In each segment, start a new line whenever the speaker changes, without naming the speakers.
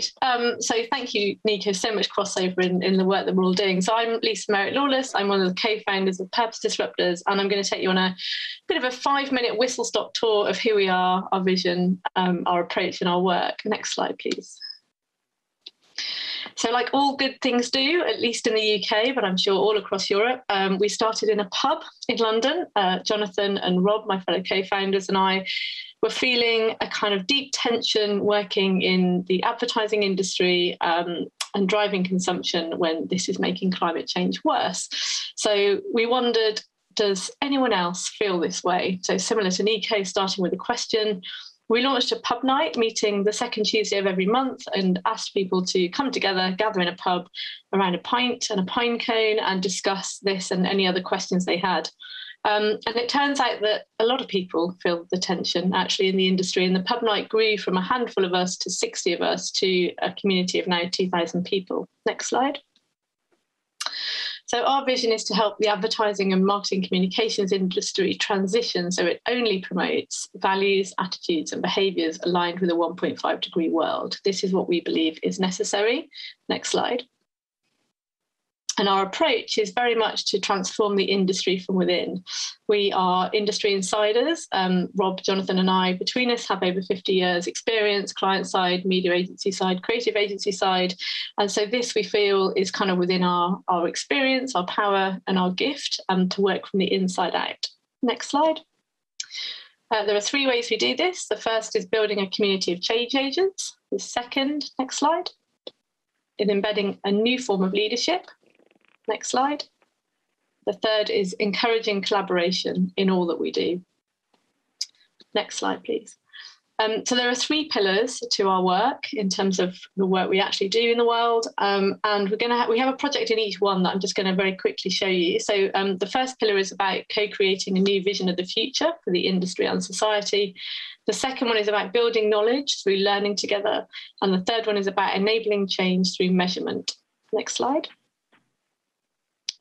Great. So thank you, Nico. So much crossover in the work that we're all doing. So I'm Lisa Merrick-Lawless. I'm one of the co-founders of Purpose Disruptors, and I'm going to take you on a bit of a 5-minute whistle-stop tour of who we are, our vision, our approach and our work. Next slide, please. So like all good things do, at least in the UK, but I'm sure all across Europe, we started in a pub in London. Jonathan and Rob, my fellow co-founders, and I were feeling a kind of deep tension working in the advertising industry and driving consumption when this is making climate change worse. So we wondered, does anyone else feel this way? So similar to Nico, starting with a question, we launched a pub night meeting the second Tuesday of every month and asked people to come together, gather in a pub around a pint and a pine cone and discuss this and any other questions they had. And it turns out that a lot of people feel the tension actually in the industry, and the pub night grew from a handful of us to 60 of us to a community of now 2,000 people. Next slide. So our vision is to help the advertising and marketing communications industry transition so it only promotes values, attitudes and behaviours aligned with a 1.5 degree world. This is what we believe is necessary. Next slide. And our approach is very much to transform the industry from within. We are industry insiders. Rob, Jonathan and I, between us, have over 50 years experience, client side, media agency side, creative agency side. And so this we feel is kind of within our experience, our power and our gift to work from the inside out. Next slide. There are 3 ways we do this. The first is building a community of change agents. The second, next slide, is embedding a new form of leadership. Next slide. The third is encouraging collaboration in all that we do. Next slide, please. So there are 3 pillars to our work in terms of the work we actually do in the world. And we have a project in each one that I'm just going to very quickly show you. So the first pillar is about co-creating a new vision of the future for the industry and society. The second one is about building knowledge through learning together. And the third one is about enabling change through measurement. Next slide.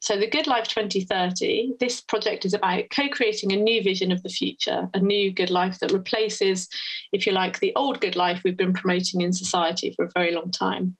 So the Good Life 2030, this project is about co-creating a new vision of the future, a new good life that replaces, if you like, the old good life we've been promoting in society for a very long time.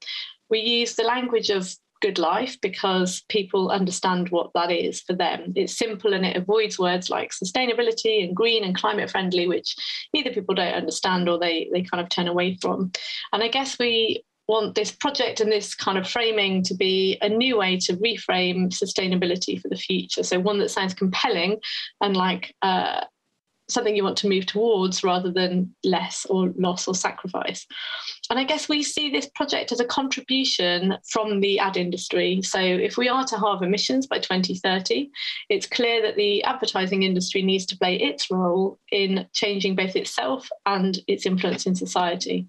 We use the language of good life because people understand what that is for them. It's simple and it avoids words like sustainability and green and climate friendly, which either people don't understand or they kind of turn away from. And I guess we want this project and this kind of framing to be a new way to reframe sustainability for the future. So one that sounds compelling and like something you want to move towards rather than less or loss or sacrifice. And I guess we see this project as a contribution from the ad industry. So if we are to halve emissions by 2030, it's clear that the advertising industry needs to play its role in changing both itself and its influence in society.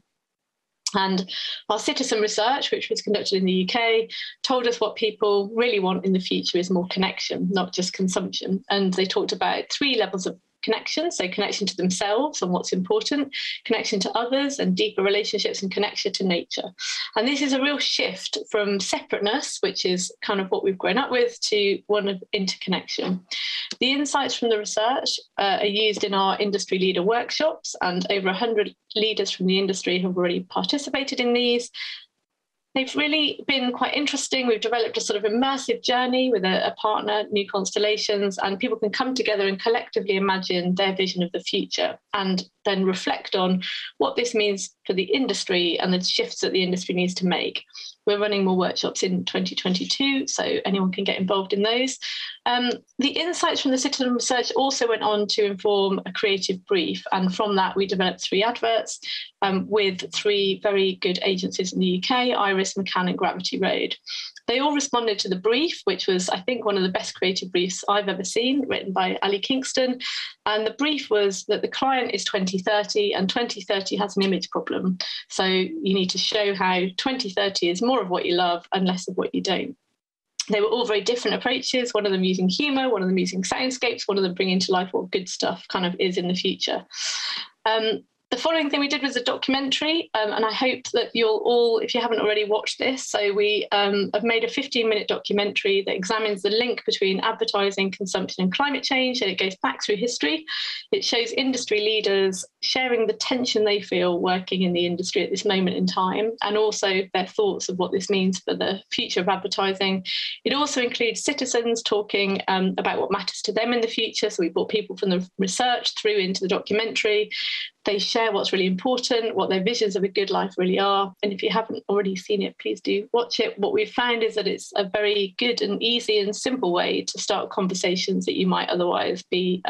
And our citizen research, which was conducted in the UK, told us what people really want in the future is more connection, not just consumption. And they talked about 3 levels of connection. So connection to themselves and what's important, connection to others and deeper relationships and connection to nature. And this is a real shift from separateness, which is kind of what we've grown up with, to one of interconnection. The insights from the research are used in our industry leader workshops, and over 100 leaders from the industry have already participated in these. They've really been quite interesting. We've developed a sort of immersive journey with a partner, New Constellations, and people can come together and collectively imagine their vision of the future and then reflect on what this means for the industry and the shifts that the industry needs to make. We're running more workshops in 2022, so anyone can get involved in those. The insights from the citizen research also went on to inform a creative brief, and from that we developed 3 adverts with 3 very good agencies in the UK, Iris, McCann and Gravity Road. They all responded to the brief, which was, I think, one of the best creative briefs I've ever seen, written by Ali Kingston. And the brief was that the client is 2030 and 2030 has an image problem. So you need to show how 2030 is more of what you love and less of what you don't. They were all very different approaches, one of them using humour, one of them using soundscapes, one of them bringing to life what good stuff kind of is in the future. The following thing we did was a documentary, and I hope that you'll all, if you haven't already watched this, so we have made a 15-minute documentary that examines the link between advertising, consumption and climate change, and it goes back through history. It shows industry leaders sharing the tension they feel working in the industry at this moment in time, and also their thoughts of what this means for the future of advertising. It also includes citizens talking about what matters to them in the future, so we brought people from the research through into the documentary. They share what's really important, what their visions of a good life really are. And if you haven't already seen it, please do watch it. What we've found is that it's a very good and easy and simple way to start conversations that you might otherwise be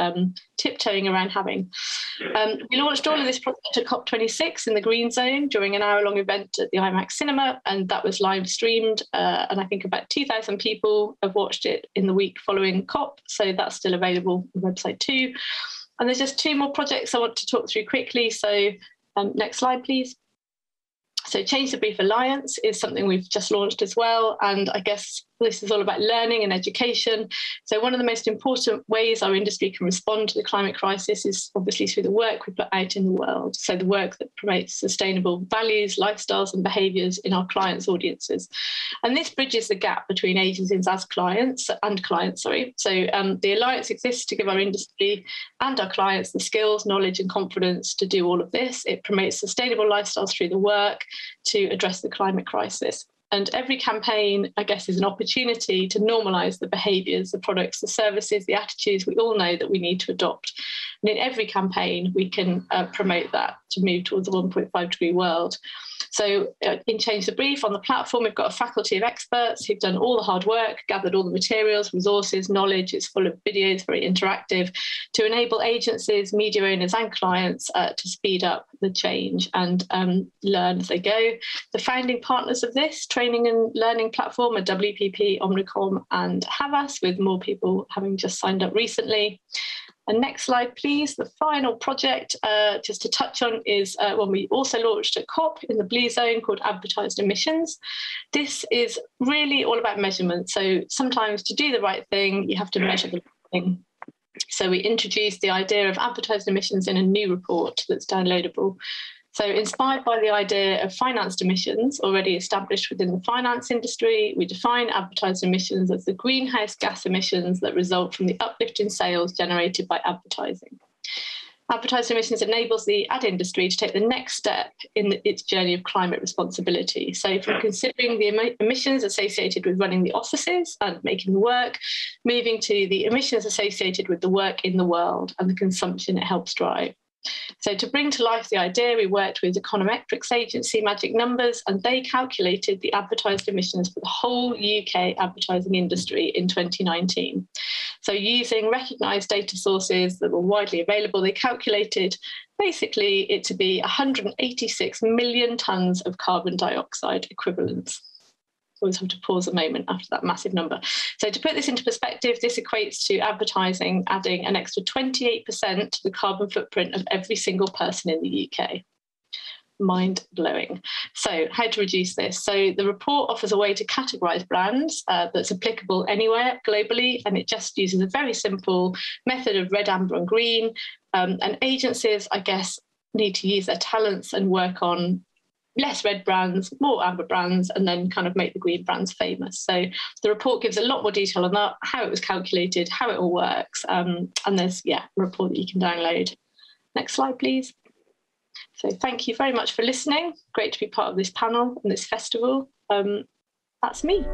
tiptoeing around having. We launched all of this project at COP26 in the Green Zone during an hour-long event at the IMAX Cinema, and that was live streamed. And I think about 2,000 people have watched it in the week following COP, so that's still available on the website too. And there's just 2 more projects I want to talk through quickly. So next slide, please. So Change the Brief Alliance is something we've just launched as well. And I guess this is all about learning and education. So one of the most important ways our industry can respond to the climate crisis is obviously through the work we put out in the world. So the work that promotes sustainable values, lifestyles and behaviours in our clients' audiences. And this bridges the gap between agencies as clients. So the Alliance exists to give our industry and our clients the skills, knowledge and confidence to do all of this. It promotes sustainable lifestyles through the work to address the climate crisis. And every campaign, I guess, is an opportunity to normalise the behaviours, the products, the services, the attitudes we all know that we need to adopt. And in every campaign, we can promote that to move towards a 1.5 degree world. So in Change the Brief on the platform, we've got a faculty of experts who've done all the hard work, gathered all the materials, resources, knowledge. It's full of videos, very interactive, to enable agencies, media owners and clients to speed up the change and learn as they go. The founding partners of this training and learning platform are WPP, Omnicom and Havas, with more people having just signed up recently. And next slide, please. The final project, just to touch on, is one we also launched at COP in the Blue Zone called Advertised Emissions. This is really all about measurement. So sometimes to do the right thing, you have to measure the right thing. So we introduced the idea of advertised emissions in a new report that's downloadable. So inspired by the idea of financed emissions already established within the finance industry, we define advertised emissions as the greenhouse gas emissions that result from the uplift in sales generated by advertising. Advertised emissions enables the ad industry to take the next step in its journey of climate responsibility. So from considering the emissions associated with running the offices and making the work, moving to the emissions associated with the work in the world and the consumption it helps drive. So to bring to life the idea, we worked with econometrics agency Magic Numbers, and they calculated the advertised emissions for the whole UK advertising industry in 2019. So using recognised data sources that were widely available, they calculated basically it to be 186 million tonnes of carbon dioxide equivalents. Always have to pause a moment after that massive number. So to put this into perspective, this equates to advertising adding an extra 28% to the carbon footprint of every single person in the UK. Mind-blowing. So how to reduce this? So the report offers a way to categorise brands that's applicable anywhere globally, and it just uses a very simple method of red, amber and green. And agencies, I guess, need to use their talents and work on less red brands, more amber brands, and then kind of make the green brands famous. So the report gives a lot more detail on that, how it was calculated, how it all works. And there's, a report that you can download. Next slide, please. So thank you very much for listening. Great to be part of this panel and this festival. That's me.